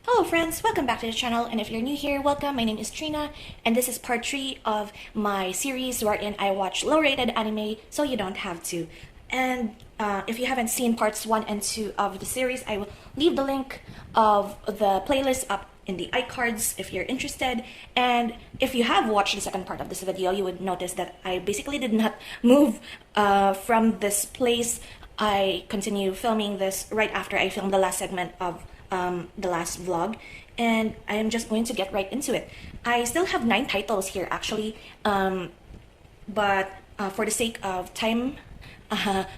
Hello friends, welcome back to the channel, and if you're new here, welcome. My name is Trina, and this is part 3 of my series wherein I watch low-rated anime so you don't have to. And if you haven't seen parts 1 and 2 of the series, I will leave the link of the playlist up in the iCards if you're interested. And if you have watched the second part of this video, you would notice that I basically did not move from this place. I continue filming this right after I filmed the last segment of the last vlog, and I am just going to get right into it. I still have 9 titles here actually, but for the sake of time,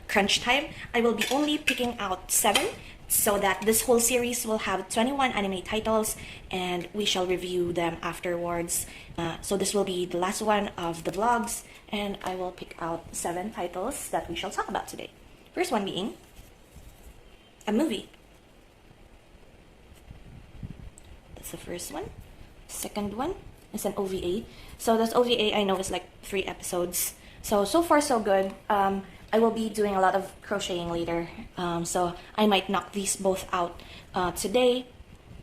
crunch time, I will be only picking out 7 so that this whole series will have 21 anime titles and we shall review them afterwards. So this will be the last one of the vlogs, and I will pick out 7 titles that we shall talk about today. First one being a movie. That's the first one. Second one is an OVA. So this OVA I know is like 3 episodes. So far so good. I will be doing a lot of crocheting later. So I might knock these both out today.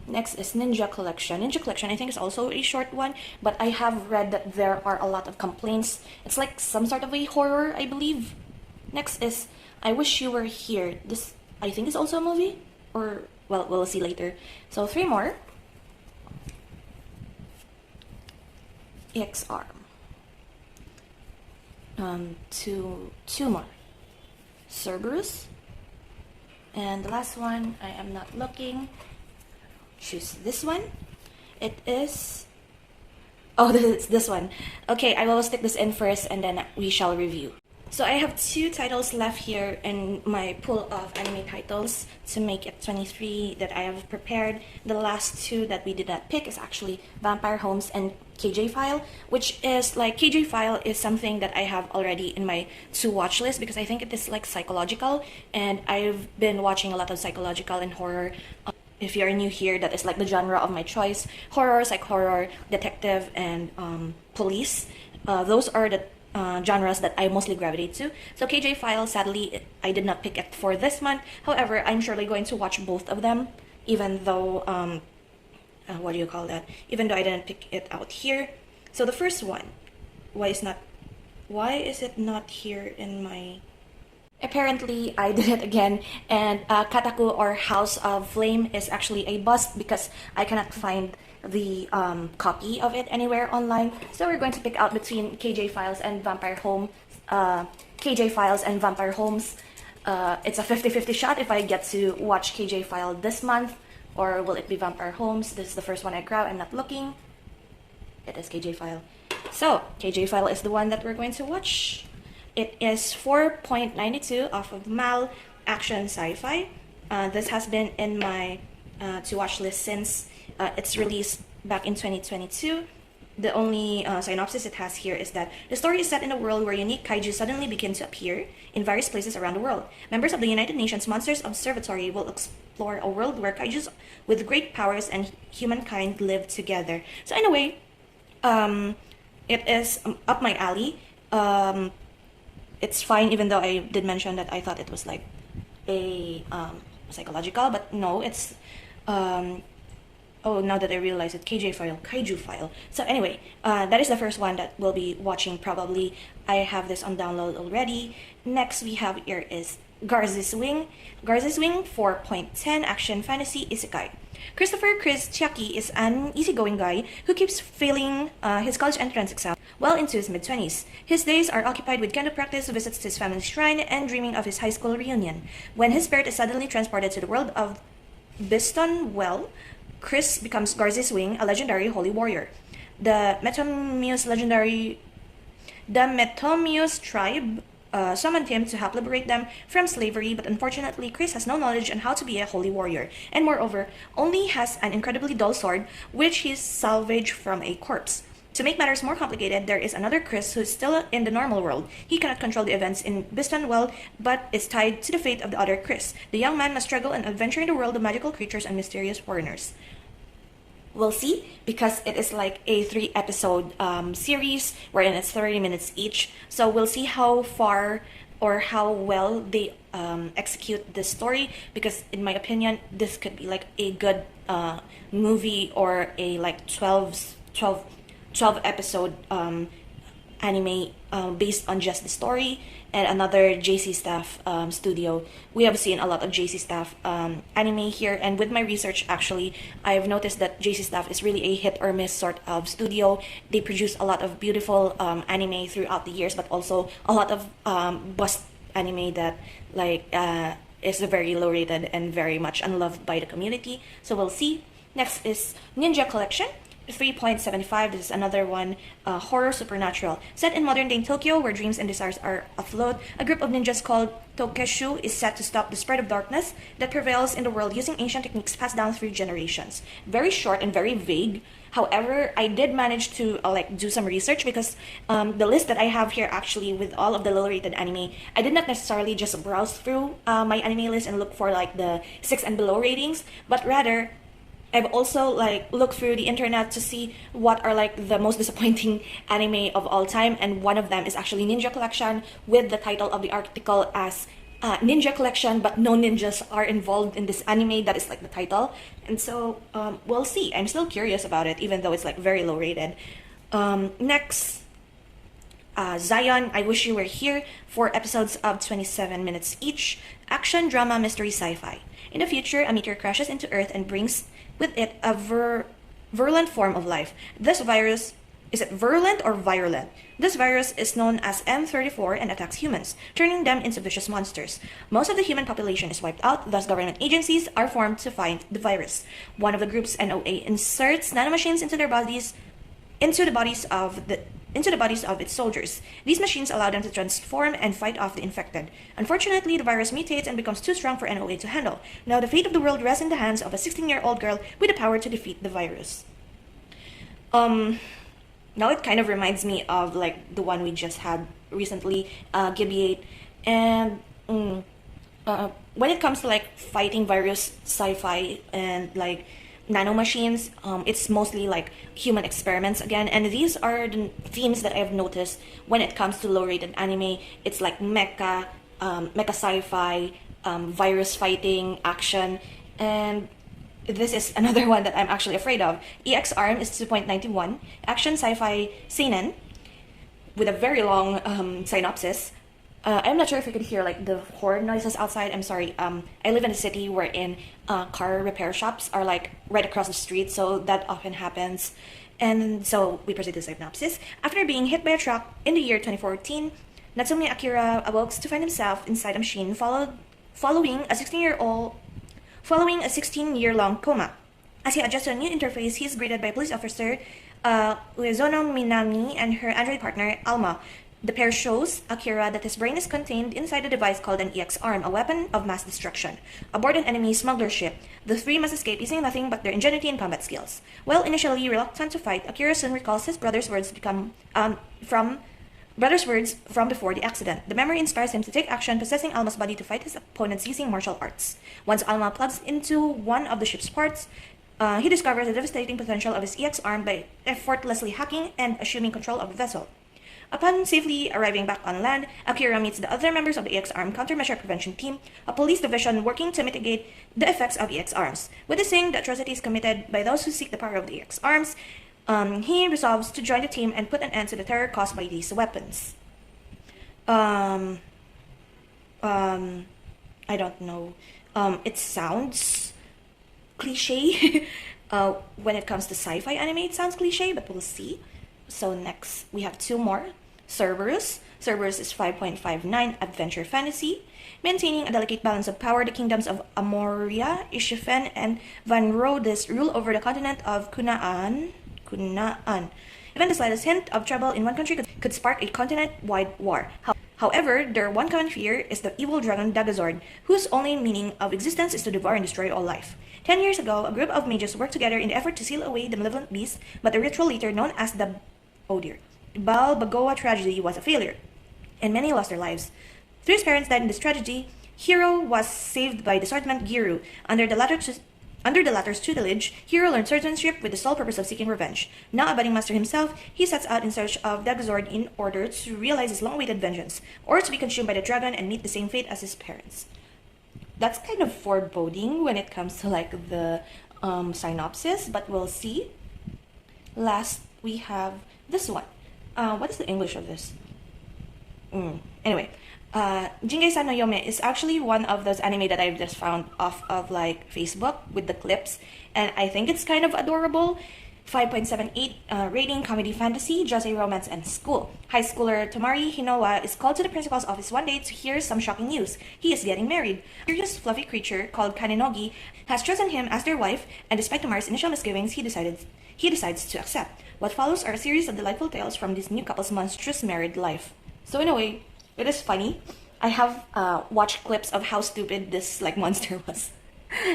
Next is Ninja Collection. Ninja Collection I think is also a short one, but I have read that there are a lot of complaints. It's like some sort of a horror, I believe. Next is I Wish You Were Here. This I think is also a movie, or well, we'll see later. So 3 more. X-Arm. 2 more. Cerberus. And the last one, I am not looking. Choose this one. It is... oh, this one. Okay, I will stick this in first and then we shall review. So I have 2 titles left here in my pool of anime titles to make it 23 that I have prepared. The last 2 that we did not pick is actually Vampire Homes and KJ File, which is like KJ File is something that I have already in my to watch list because I think it is like psychological, and I've been watching a lot of psychological and horror. If you're new here, that is like the genre of my choice. Horror, psych horror, detective, and police. Those are the genres that I mostly gravitate to. So KJ File, sadly, I did not pick it for this month. However, I'm surely going to watch both of them, even though, what do you call that? Even though I didn't pick it out here. So the first one, why is it not here in my... Apparently, I did it again, and Kataku or House of Flame is actually a bust because I cannot find the copy of it anywhere online. So we're going to pick out between KJ Files and Vampire Home. KJ Files and Vampire Homes. It's a 50-50 shot if I get to watch KJ File this month, or will it be Vampire Homes? This is the first one I grab. I'm not looking. It is KJ File. So KJ File is the one that we're going to watch. It is 4.92 off of Mal Action Sci-Fi. This has been in my to watch list since its release back in 2022. The only synopsis it has here is that the story is set in a world where unique kaiju suddenly begin to appear in various places around the world. Members of the United Nations Monsters Observatory will explore a world where kaijus with great powers and humankind live together. So in a way, it is up my alley. It's fine, even though I did mention that I thought it was like a psychological, but no, it's oh, now that I realize it, KJ File, Kaiju File. So anyway, that is the first one that we'll be watching probably. I have this on download already. Next we have here is Garza's Wing. Garza's Wing 4.10 Action Fantasy Isekai. Christopher Chris Chiaki is an easygoing guy who keeps failing his college entrance exam well into his mid-20s. His days are occupied with kendo practice, visits to his family's shrine, and dreaming of his high school reunion. When his spirit is suddenly transported to the world of Biston Well, Chris becomes Garza's Wing, a legendary holy warrior. The Metamius tribe summoned him to help liberate them from slavery, but unfortunately Chris has no knowledge on how to be a holy warrior, and moreover, only has an incredibly dull sword, which he salvaged from a corpse. To make matters more complicated, there is another Chris who is still in the normal world. He cannot control the events in Biston Well, but is tied to the fate of the other Chris. The young man must struggle and adventure in the world of magical creatures and mysterious foreigners. We'll see, because it is like a 3-episode series wherein it's 30 minutes each. So we'll see how far or how well they execute this story, because in my opinion this could be like a good movie, or a like 12 episode anime based on just the story. And another JC Staff studio. We have seen a lot of JC Staff anime here, and with my research actually, I've noticed that JC Staff is really a hit or miss sort of studio. They produce a lot of beautiful anime throughout the years, but also a lot of bust anime that like is very low rated and very much unloved by the community. So we'll see. Next is Ninja Collection. 3.75. This is another one, horror supernatural. Set in modern day Tokyo, where dreams and desires are afloat, a group of ninjas called Tokeshu is set to stop the spread of darkness that prevails in the world using ancient techniques passed down through generations. Very short and very vague. However, I did manage to like do some research, because the list that I have here actually with all of the low-rated anime, I did not necessarily just browse through my anime list and look for like the 6 and below ratings, but rather I've also like looked through the internet to see what are like the most disappointing anime of all time, and one of them is actually Ninja Collection, with the title of the article as Ninja Collection, but no ninjas are involved in this anime. That is like the title, and so we'll see. I'm still curious about it, even though it's like very low rated. Next, Zion, I Wish You Were Here, 4 episodes of 27 minutes each. Action, drama, mystery, sci-fi. In the future, a meteor crashes into Earth and brings with it a virulent form of life. This virus, is it virulent or virulent? This virus is known as M34 and attacks humans, turning them into vicious monsters. Most of the human population is wiped out, thus government agencies are formed to fight the virus. One of the group's NOA inserts nanomachines into the bodies of its soldiers. These machines allow them to transform and fight off the infected. Unfortunately, the virus mutates and becomes too strong for NOA to handle. Now the fate of the world rests in the hands of a 16-year-old girl with the power to defeat the virus. Now it kind of reminds me of like the one we just had recently, Gibi 8. And when it comes to like fighting virus, sci-fi, and like nanomachines, it's mostly like human experiments again, and these are the themes that I've noticed when it comes to low-rated anime. It's like mecha sci-fi, virus fighting, action, and this is another one that I'm actually afraid of. EX Arm is 2.91, action sci-fi seinen, with a very long synopsis. I'm not sure if you could hear like the horn noises outside. I'm sorry. I live in a city wherein car repair shops are like right across the street, so that often happens. And so we proceed to synopsis. After being hit by a truck in the year 2014, Natsumi Akira awokes to find himself inside a machine following a 16-year-long coma. As he adjusts to a new interface, he is greeted by a police officer, Uezono Minami, and her android partner, Alma. The pair shows Akira that his brain is contained inside a device called an EX Arm, a weapon of mass destruction. Aboard an enemy smuggler ship, the three must escape using nothing but their ingenuity and combat skills. While initially reluctant to fight, Akira soon recalls his brother's words from before the accident. The memory inspires him to take action, possessing Alma's body to fight his opponents using martial arts. Once Alma plugs into one of the ship's parts, he discovers the devastating potential of his EX Arm by effortlessly hacking and assuming control of the vessel. Upon safely arriving back on land, Akira meets the other members of the EX Arm Countermeasure Prevention Team, a police division working to mitigate the effects of EX Arms. Witnessing the atrocities committed by those who seek the power of the EX Arms, he resolves to join the team and put an end to the terror caused by these weapons. I don't know. It sounds cliche. When it comes to sci-fi anime, it sounds cliche, but we'll see. So next, we have two more. Cerberus. Cerberus is 5.59, adventure fantasy. Maintaining a delicate balance of power, the kingdoms of Amoria, Ishifen, and Van Rhodes rule over the continent of Kunaan. Even the slightest hint of trouble in one country could spark a continent-wide war. However, their one common fear is the evil dragon Dagazord, whose only meaning of existence is to devour and destroy all life. 10 years ago, a group of mages worked together in the effort to seal away the malevolent beast, but the ritual later known as the Balbagoa tragedy was a failure, and many lost their lives. Three parents died in this tragedy. Hero was saved by the swordman Giru. Under the Under the latter's tutelage, Hero learned swordsmanship with the sole purpose of seeking revenge. Now a budding master himself, he sets out in search of Dagazord in order to realize his long-awaited vengeance, or to be consumed by the dragon and meet the same fate as his parents. That's kind of foreboding when it comes to like the synopsis, but we'll see. Last, we have this one. What is the English of this? Anyway, Jingei-san no Yome is actually one of those anime that I've just found off of like Facebook with the clips, and I think it's kind of adorable. 5.78 rating, comedy fantasy, josei romance, and school. High schooler Tomari Hinowa is called to the principal's office one day to hear some shocking news. He is getting married. A curious fluffy creature called Kanenogi has chosen him as their wife, and despite Tomari's initial misgivings, he decides to accept. What follows are a series of delightful tales from this new couple's monstrous married life. So in a way, it is funny. I have watched clips of how stupid this like monster was.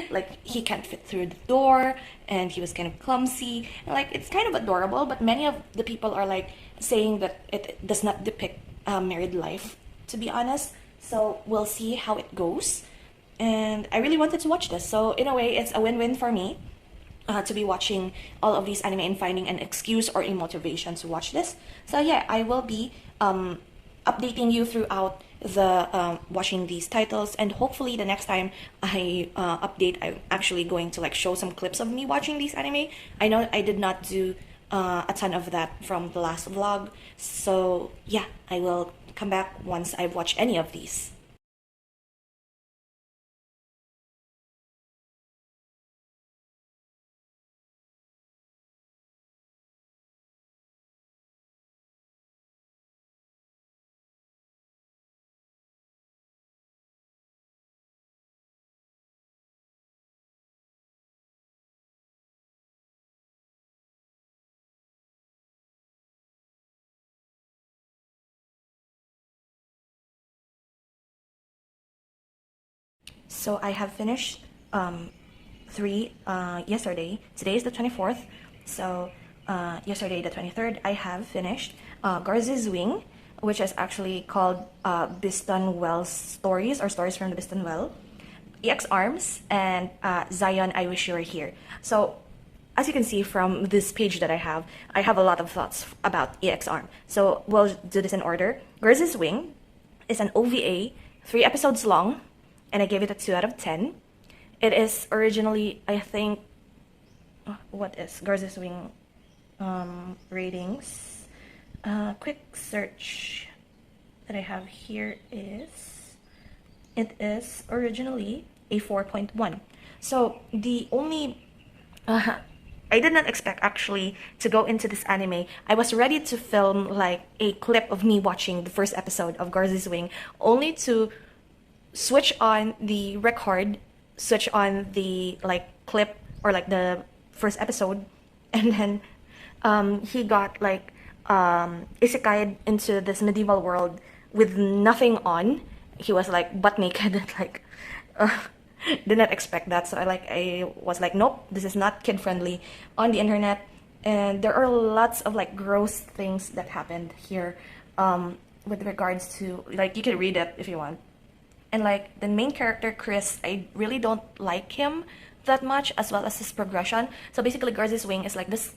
Like he can't fit through the door, and he was kind of clumsy, and like it's kind of adorable, but many of the people are like saying that it does not depict married life, to be honest. So we'll see how it goes, and I really wanted to watch this, so in a way it's a win-win for me to be watching all of these anime and finding an excuse or a motivation to watch this. So yeah, I will be updating you throughout the watching these titles, and hopefully the next time I update, I'm actually going to like show some clips of me watching these anime. I know I did not do a ton of that from the last vlog, so yeah, I will come back once I've watched any of these. So I have finished three yesterday. Today is the 24th. So yesterday, the 23rd, I have finished Garza's Wing, which is actually called Bistan Well Stories, or Stories from the Bistan Well, EX Arms, and Zion, I Wish You Were Here. So as you can see from this page that I have a lot of thoughts about EX Arm. So we'll do this in order. Garza's Wing is an OVA, 3 episodes long, and I gave it a 2 out of 10. It is originally, I think, what is Garza's Wing ratings? Quick search that I have here is, it is originally a 4.1. So the only, I did not expect actually to go into this anime. I was ready to film like a clip of me watching the first episode of Garza's Wing, only to switch on the record, switch on the like clip or like the first episode, and then he got like isekai'd into this medieval world with nothing on. He was like butt naked and like did not expect that. So I was like, nope, this is not kid friendly on the internet. And there are lots of like gross things that happened here with regards to, like, you can read it if you want. And like the main character, Chris, I really don't like him that much, as well as his progression. So basically Garza's Wing is like this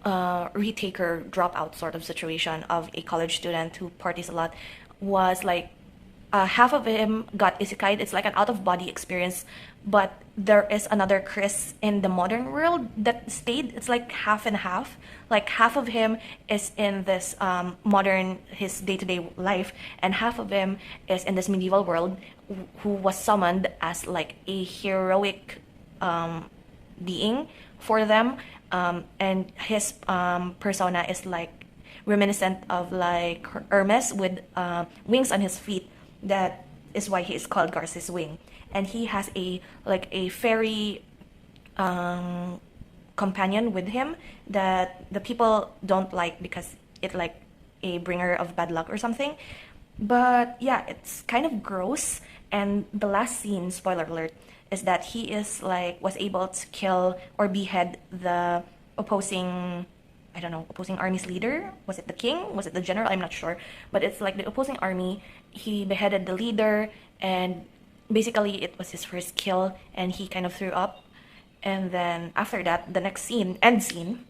retaker dropout sort of situation of a college student who parties a lot. Was like half of him got isekai'd. It's like an out-of-body experience, but there is another Chris in the modern world that stayed. It's like half and half. Like half of him is in this modern, his day-to-day life, and half of him is in this medieval world, who was summoned as like a heroic being for them, and his persona is like reminiscent of like Hermes with wings on his feet. That is why he is called Garza's Wing. And he has a like a fairy companion with him that the people don't like because it's like a bringer of bad luck or something. But yeah, it's kind of gross. And the last scene, spoiler alert, is that he is like was able to kill or behead the opposing, I don't know, opposing army's leader. Was it the king? Was it the general? I'm not sure. But it's like the opposing army. He beheaded the leader, and basically it was his first kill and he kind of threw up. And then after that, the next scene, end scene,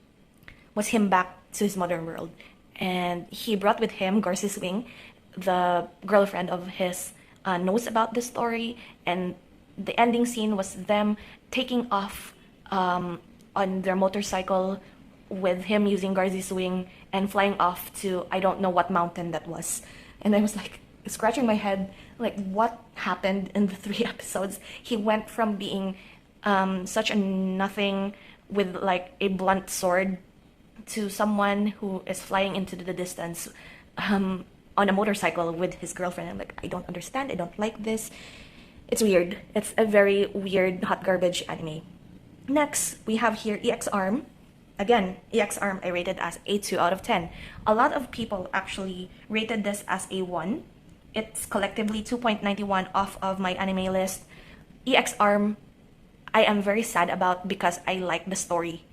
was him back to his modern world. And he brought with him Garcia Swing, the girlfriend of his, knows about the story. And the ending scene was them taking off on their motorcycle with him using Garcia Swing and flying off to I don't know what mountain that was. And I was like scratching my head, like what happened in the 3 episodes? He went from being such a nothing with like a blunt sword to someone who is flying into the distance on a motorcycle with his girlfriend. I'm like, I don't understand. I don't like this. It's weird. It's a very weird hot garbage anime. Next, we have here EX Arm. Again, EX Arm I rated as a 2 out of 10. A lot of people actually rated this as a 1. It's collectively 2.91 off of my anime list. EX Arm, I am very sad about because I like the story.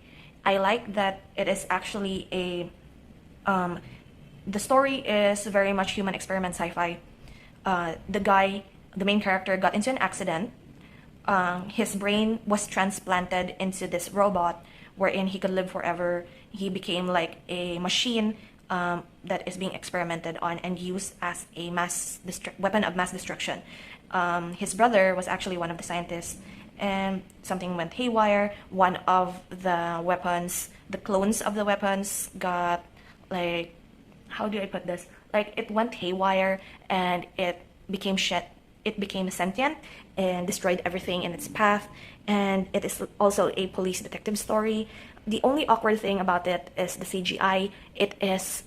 I like that it is actually a... the story is very much human experiment sci-fi. The guy, the main character, got into an accident. His brain was transplanted into this robot wherein he could live forever. He became like a machine that is being experimented on and used as a weapon of mass destruction. His brother was actually one of the scientists, and something went haywire. One of the weapons, the clones of the weapons, got like, how do I put this? Like it went haywire and it became shit. It became sentient and destroyed everything in its path. And it is also a police detective story. The only awkward thing about it is the CGI. It is,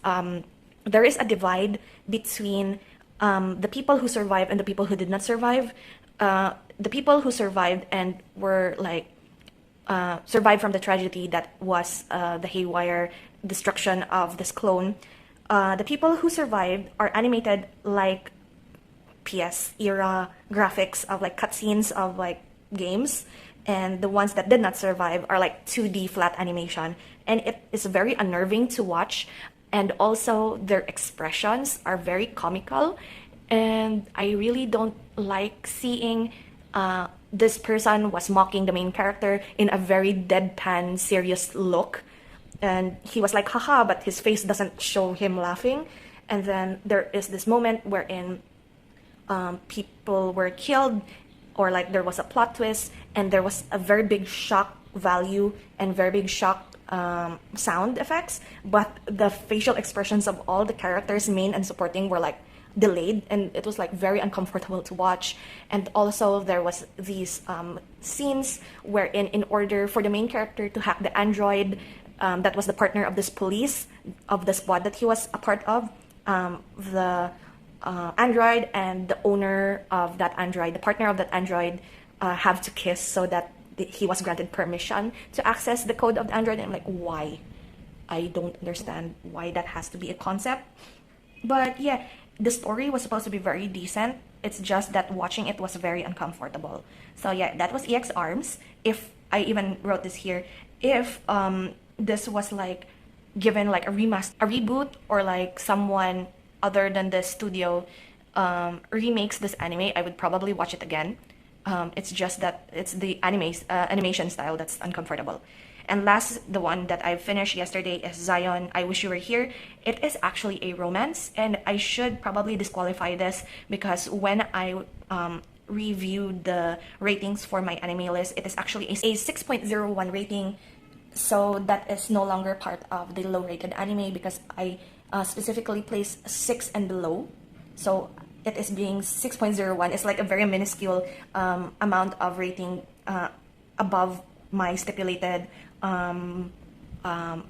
there is a divide between the people who survived and the people who did not survive. The people who survived and were like, survived from the tragedy that was the haywire destruction of this clone. The people who survived are animated like PS era graphics of like cutscenes of like games, and the ones that did not survive are like 2D flat animation, and it is very unnerving to watch. And also their expressions are very comical, and I really don't like seeing this person was mocking the main character in a very deadpan serious look, and he was like haha, but his face doesn't show him laughing. And then there is this moment wherein people were killed, or like there was a plot twist, and there was a very big shock value and very big shock sound effects, but the facial expressions of all the characters, main and supporting, were like delayed, and it was like very uncomfortable to watch. And also there was these scenes wherein, in order for the main character to hack the android that was the partner of this police, of the squad that he was a part of, the android and the owner of that android, the partner of that android, have to kiss so that he was granted permission to access the code of the android. And I'm like, why? I don't understand why that has to be a concept. But yeah, the story was supposed to be very decent. It's just that watching it was very uncomfortable. So yeah, that was EX Arms. If I even wrote this here, if this was like given like a reboot, or like someone other than the studio remakes this anime, I would probably watch it again. It's just that it's the animation style that's uncomfortable. And last, the one that I finished yesterday is Zion, I Wish You Were Here. It is actually a romance, and I should probably disqualify this because when I reviewed the ratings for my anime list, it is actually a 6.01 rating. So that is no longer part of the low-rated anime because I specifically placed 6 and below. So it is being 6.01. It's like a very minuscule amount of rating above my stipulated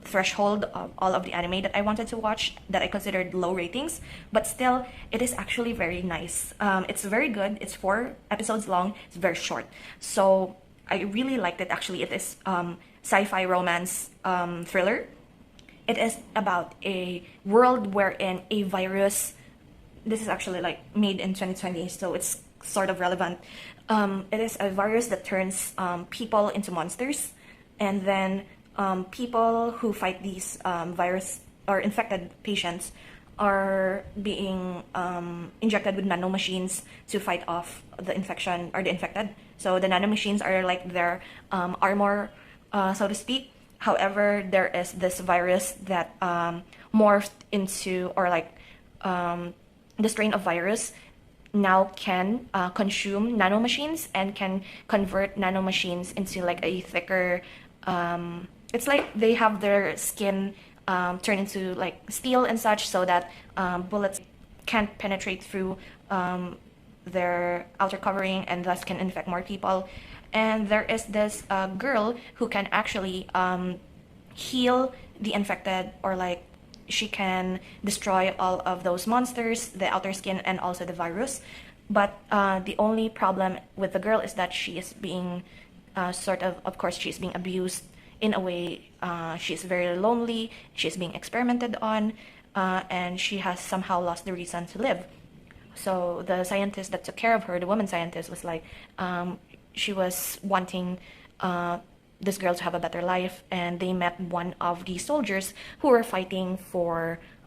threshold of all of the anime that I wanted to watch that I considered low ratings. But still, it is actually very nice. It's very good. It's 4 episodes long. It's very short. So I really liked it. Actually, it is sci-fi romance thriller. It is about a world wherein a virus, this is actually like made in 2020, so it's sort of relevant. It is a virus that turns people into monsters, and then people who fight these virus or infected patients are being injected with nanomachines to fight off the infection or the infected. So the nanomachines are like their armor, so to speak. However, there is this virus that morphed into, or like the strain of virus now can consume nanomachines and can convert nanomachines into like a thicker, it's like they have their skin turn into like steel and such, so that bullets can't penetrate through their outer covering and thus can infect more people. And there is this girl who can actually heal the infected, or like she can destroy all of those monsters, the outer skin and also the virus. But the only problem with the girl is that she is being of course, she's being abused in a way. She's very lonely, she's being experimented on, and she has somehow lost the reason to live. So the scientist that took care of her, the woman scientist, was like, she was wanting this girl to have a better life, and they met one of the soldiers who were fighting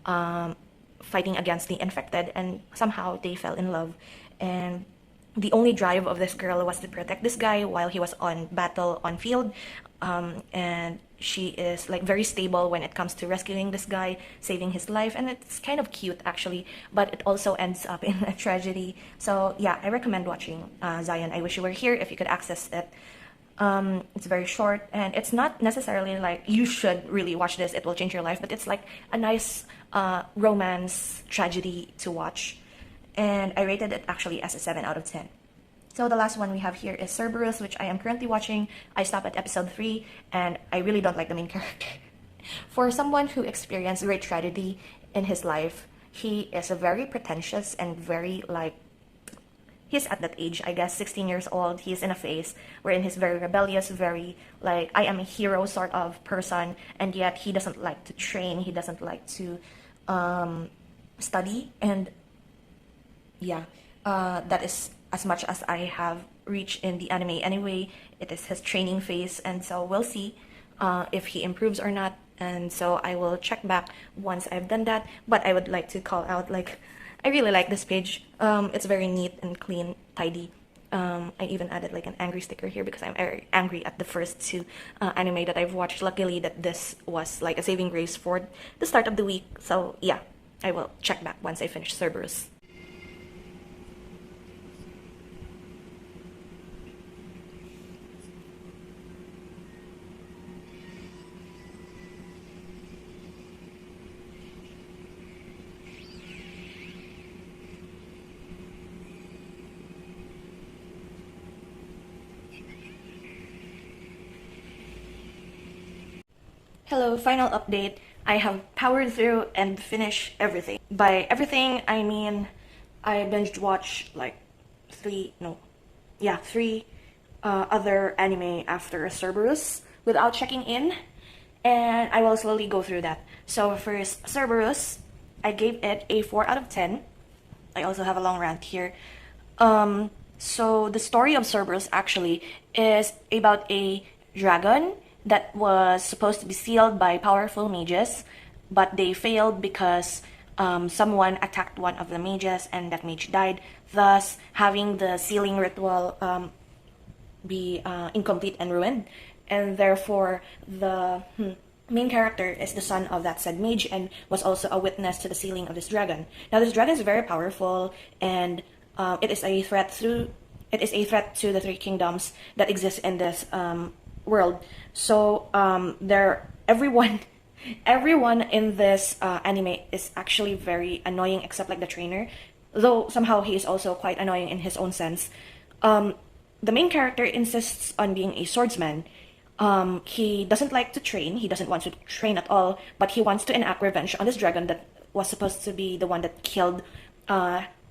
against the infected, and somehow they fell in love. And the only drive of this girl was to protect this guy while he was on battle on field, and she is like very stable when it comes to rescuing this guy, saving his life, and it's kind of cute actually, but it also ends up in a tragedy. So yeah, I recommend watching Zion. I Wish You Were Here if you could access it. It's very short, and it's not necessarily like you should really watch this, it will change your life, but it's like a nice romance tragedy to watch, and I rated it actually as a 7 out of 10. So the last one we have here is Cerberus, which I am currently watching. I stopped at episode 3, and I really don't like the main character. For someone who experienced great tragedy in his life, he is very pretentious and very like, he's at that age, I guess, 16 years old. He's in a phase wherein he's very rebellious, very like, I am a hero sort of person, and yet he doesn't like to train, he doesn't like to study, and yeah, that is as much as I have reached in the anime. Anyway, it is his training phase, and so we'll see if he improves or not, and so I will check back once I've done that. But I would like to call out, like, I really like this page. It's very neat and clean, tidy. I even added like an angry sticker here because I'm very angry at the first 2 anime that I've watched. Luckily that this was like a saving grace for the start of the week. So yeah, I will check back once I finish Cerberus. Hello, final update. I have powered through and finished everything. By everything, I mean I binge watched like 3 other anime after Cerberus without checking in, and I will slowly go through that. So first, Cerberus, I gave it a 4 out of 10. I also have a long rant here. So the story of Cerberus actually is about a dragon that was supposed to be sealed by powerful mages, but they failed because someone attacked one of the mages and that mage died, thus having the sealing ritual be incomplete and ruined. And therefore the main character is the son of that said mage and was also a witness to the sealing of this dragon. Now this dragon is very powerful, and it is a threat to the 3 kingdoms that exist in this world. So everyone in this anime is actually very annoying, except like the trainer, though somehow he is also quite annoying in his own sense. The main character insists on being a swordsman. He doesn't like to train, he doesn't want to train at all, but he wants to enact revenge on this dragon that was supposed to be the one that killed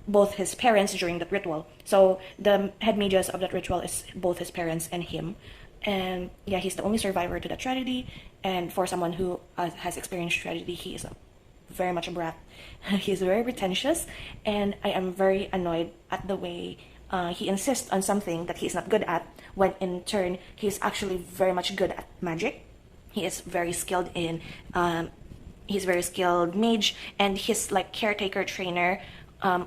both his parents during that ritual. So the head mages of that ritual is both his parents and him. And yeah, he's the only survivor to that tragedy, and for someone who has experienced tragedy, he is very much a brat. He's very pretentious, and I am very annoyed at the way he insists on something that he's not good at, when in turn he's actually very much good at magic. He is very skilled in he's very skilled mage, and his like caretaker trainer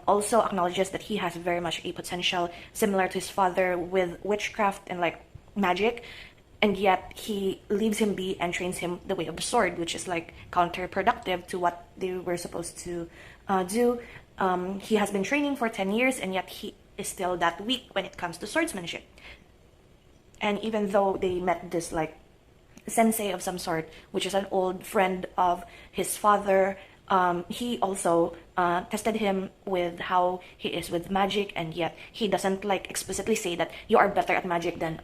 also acknowledges that he has very much a potential similar to his father with witchcraft and like magic, and yet he leaves him be and trains him the way of the sword, which is like counterproductive to what they were supposed to do. He has been training for 10 years, and yet he is still that weak when it comes to swordsmanship. And even though they met this like sensei of some sort, which is an old friend of his father, he also tested him with how he is with magic, and yet he doesn't like explicitly say that you are better at magic than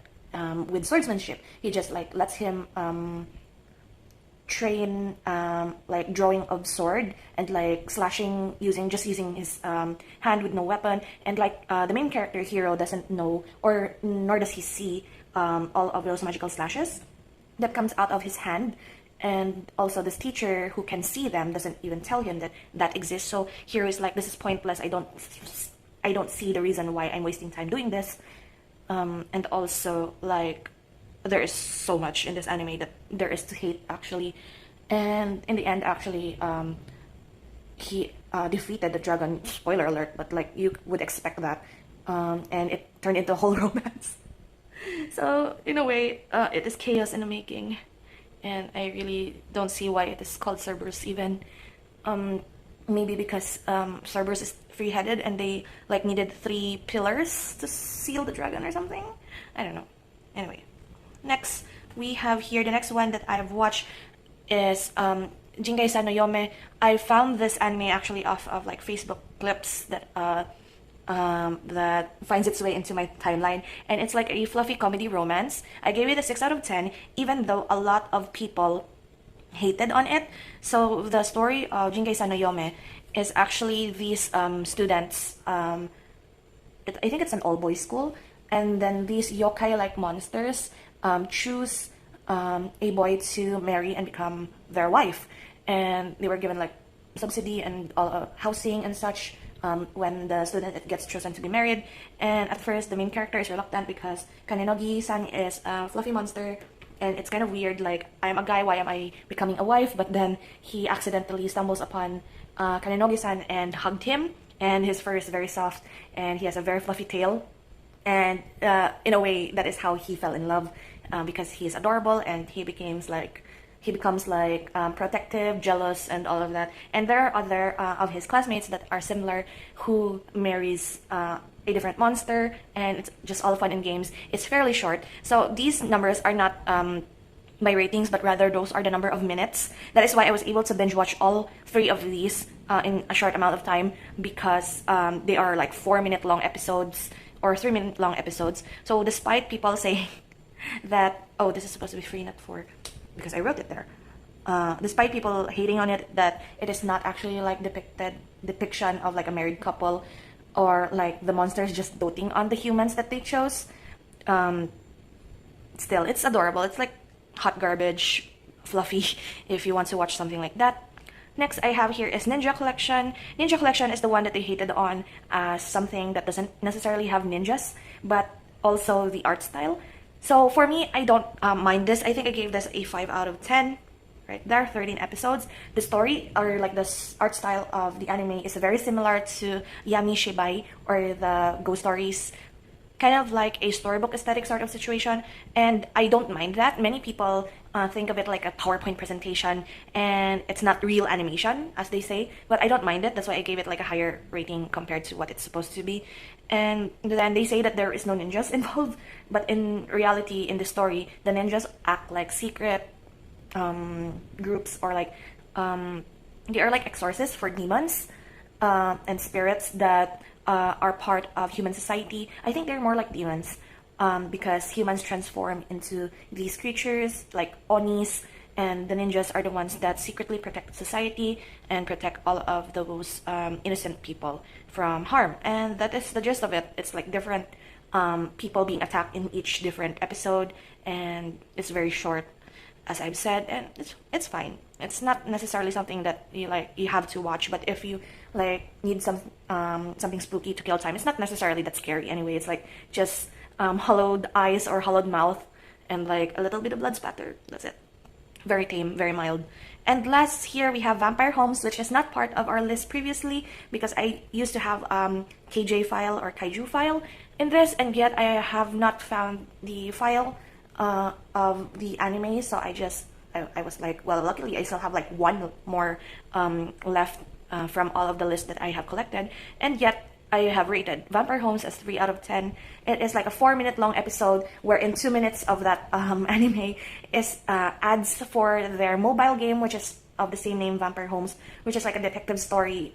with swordsmanship. He just like lets him train like drawing of sword and like slashing using his hand with no weapon, and like the main character hero doesn't know, or nor does he see all of those magical slashes that comes out of his hand. And also this teacher who can see them doesn't even tell him that that exists. So hero is like, this is pointless, I don't see the reason why I'm wasting time doing this. And also like there is so much in this anime that there is to hate actually. And in the end actually he defeated the dragon, spoiler alert, but like you would expect that, and it turned into a whole romance. So in a way it is chaos in the making, and I really don't see why it is called Cerberus even. Maybe because Cerberus is three-headed and they like needed 3 pillars to seal the dragon or something. I don't know. Anyway, next we have here the next one that I've watched is Jingai-san no Yome. I found this anime actually off of like Facebook clips that that finds its way into my timeline, and it's like a fluffy comedy romance. I gave it a 6 out of 10, even though a lot of people hated on it. So the story of Jingai-san no Yome is actually these students, I think it's an all-boys school, and then these yokai-like monsters choose a boy to marry and become their wife, and they were given like subsidy and housing and such when the student gets chosen to be married. And at first the main character is reluctant because Kanenogi-san is a fluffy monster, and it's kind of weird, like, I'm a guy, why am I becoming a wife? But then he accidentally stumbles upon Kanenogi-san and hugged him, and his fur is very soft and he has a very fluffy tail, and in a way that is how he fell in love, because he's adorable and he becomes like protective, jealous, and all of that. And there are other of his classmates that are similar who marries a different monster, and it's just all fun and games. It's fairly short, so these numbers are not by ratings, but rather those are the number of minutes. That is why I was able to binge watch all 3 of these in a short amount of time, because they are like 4-minute long episodes or 3-minute long episodes. So despite people saying that, oh, this is supposed to be 3, not 4, because I wrote it there. Despite people hating on it, that it is not actually like depiction of like a married couple, or like the monsters just doting on the humans that they chose, still it's adorable. It's like hot garbage, fluffy, if you want to watch something like that. Next I have here is Ninja Collection. Ninja Collection is the one that they hated on as something that doesn't necessarily have ninjas, but also the art style. So for me, I don't mind this. I think I gave this a 5 out of 10. Right, there are 13 episodes. The story, or like the art style of the anime, is very similar to Yami Shibai, or the ghost stories, kind of like a storybook aesthetic sort of situation, and I don't mind that. Many people think of it like a PowerPoint presentation, and it's not real animation, as they say, but I don't mind it. That's why I gave it like a higher rating compared to what it's supposed to be. And then they say that there is no ninjas involved, but in reality, in the story, the ninjas act like secret groups, or like they are like exorcists for demons and spirits that are part of human society. I think they're more like demons, because humans transform into these creatures like onis, and the ninjas are the ones that secretly protect society and protect all of those innocent people from harm. And that is the gist of it. It's like different people being attacked in each different episode, and it's very short, as I've said, and it's fine. It's not necessarily something that you have to watch, but if you like need something spooky to kill time, it's not necessarily that scary anyway. It's like just hollowed eyes or hollowed mouth and like a little bit of blood spatter. That's it. Very tame, very mild. And last here we have Vampire Homes, which is not part of our list previously because I used to have KJ file or Kaiju file in this, and yet I have not found the file of the anime, so I was like, well, luckily I still have like one more left from all of the list that I have collected, and yet I have rated Vampire Homes as 3 out of 10. It is like a 4-minute long episode where in 2 minutes of that anime is ads for their mobile game, which is of the same name, Vampire Homes, which is like a detective story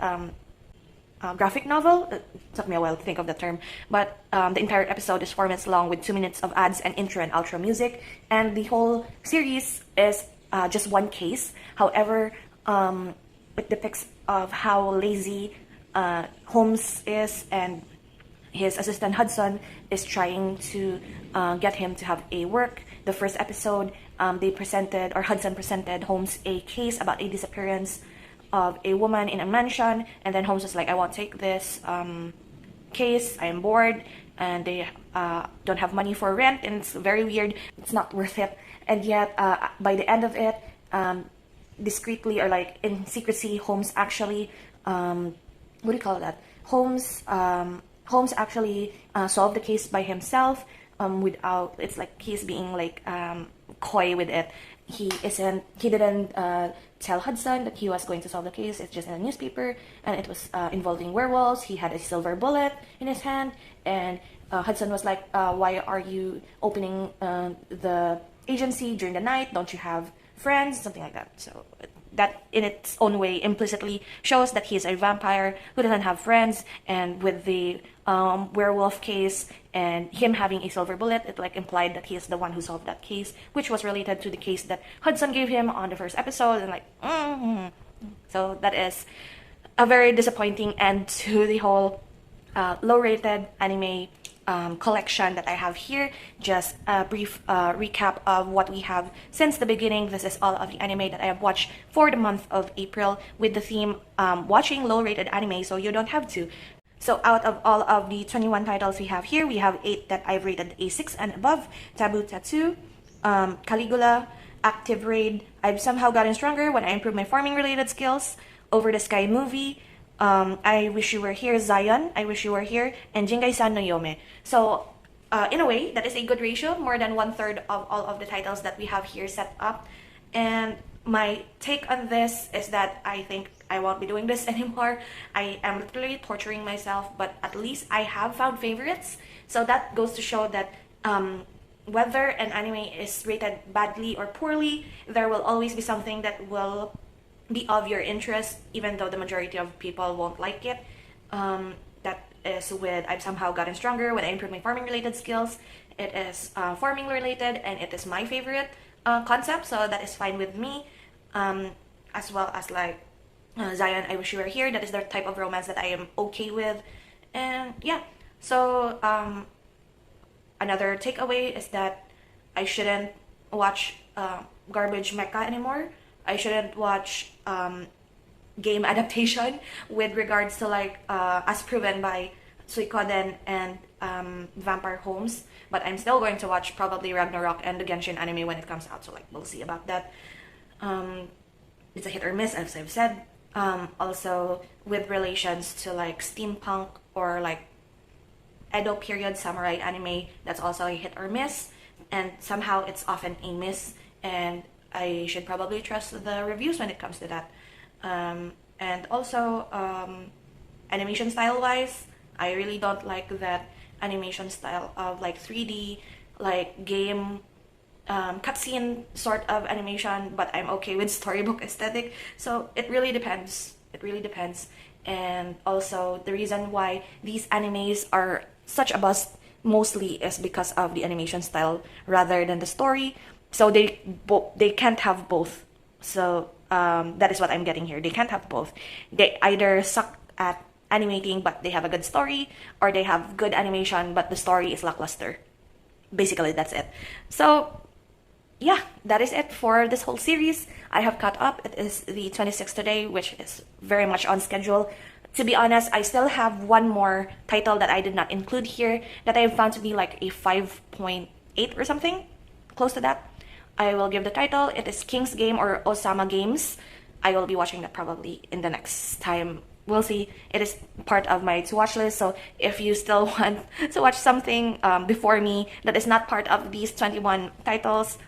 graphic novel. It took me a while to think of the term, but the entire episode is 4 minutes long with 2 minutes of ads and intro and outro music, and the whole series is just one case. However, it depicts of how lazy Holmes is, and his assistant Hudson is trying to get him to have a work. The first episode, Hudson presented Holmes a case about a disappearance of a woman in a mansion, and then Holmes was like, I won't take this case, I'm bored, and they don't have money for rent, and it's very weird, it's not worth it. And yet by the end of it, discreetly, or like in secrecy, Holmes actually what do you call that? Holmes actually solved the case by himself, without, it's like he's being like coy with it. He didn't tell Hudson that he was going to solve the case. It's just in a newspaper, and it was involving werewolves. He had a silver bullet in his hand, and Hudson was like, why are you opening the agency during the night? Don't you have friends? Something like that. So that in its own way implicitly shows that he's a vampire who doesn't have friends, and with the werewolf case and him having a silver bullet, it like implied that he is the one who solved that case, which was related to the case that Hudson gave him on the first episode, and like so that is a very disappointing end to the whole low-rated anime collection that I have here. Just a brief recap of what we have since the beginning. This is all of the anime that I have watched for the month of April, with the theme watching low-rated anime so you don't have to. So out of all of the 21 titles we have here, we have 8 that I've rated a 6 and above. Taboo Tattoo, Caligula, Active Raid, I've Somehow Gotten Stronger When I Improved My Farming Related Skills, Over the Sky Movie, I Wish You Were Here, Zion, I Wish You Were Here, and Jingai-san no Yome. So in a way, that is a good ratio, more than 1/3 of all of the titles that we have here set up. And my take on this is that I think I won't be doing this anymore. I am literally torturing myself, but at least I have found favorites. So that goes to show that whether an anime is rated badly or poorly, there will always be something that will be of your interest, even though the majority of people won't like it. That is with I've Somehow Gotten Stronger When I Improved My Farming Related Skills. It is farming related, and it is my favorite concept, so that is fine with me. As well as like Zion, I Wish You Were Here, that is the type of romance that I am okay with. And yeah, so another takeaway is that I shouldn't watch garbage mecha anymore. I shouldn't watch game adaptation with regards to like as proven by Suikoden and Vampire Homes, but I'm still going to watch probably Ragnarok and the Genshin anime when it comes out, so like we'll see about that. It's a hit or miss, as I've said. Also with relations to like steampunk or like Edo period samurai anime, that's also a hit or miss, and somehow it's often a miss, and I should probably trust the reviews when it comes to that. And also animation style wise, I really don't like that animation style of like 3D like game cutscene sort of animation, but I'm okay with storybook aesthetic. So it really depends. It really depends. And also the reason why these animes are such a bust mostly is because of the animation style rather than the story. So they can't have both. So that is what I'm getting here. They can't have both. They either suck at animating but they have a good story, or they have good animation but the story is lackluster. Basically, that's it. So yeah, that is it for this whole series. I have caught up. It is the 26th today, which is very much on schedule. To be honest, I still have one more title that I did not include here that I have found to be like a 5.8 or something, close to that. I will give the title. It is King's Game or Osama Games. I will be watching that probably in the next time. We'll see. It is part of my to watch list, so if you still want to watch something before me that is not part of these 21 titles,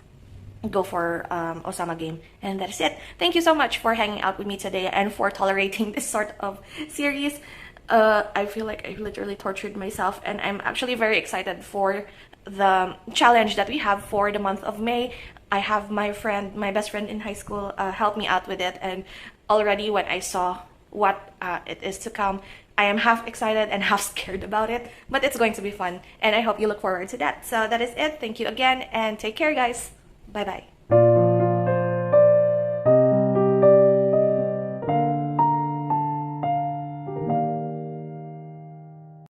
go for Osama Game. And that is it. Thank you so much for hanging out with me today and for tolerating this sort of series. I feel like I literally tortured myself, and I'm actually very excited for the challenge that we have for the month of May. I have my best friend in high school, help me out with it, and already when I saw what it is to come, I am half excited and half scared about it, but it's going to be fun, and I hope you look forward to that. So that is it. Thank you again, and take care, guys. Bye bye.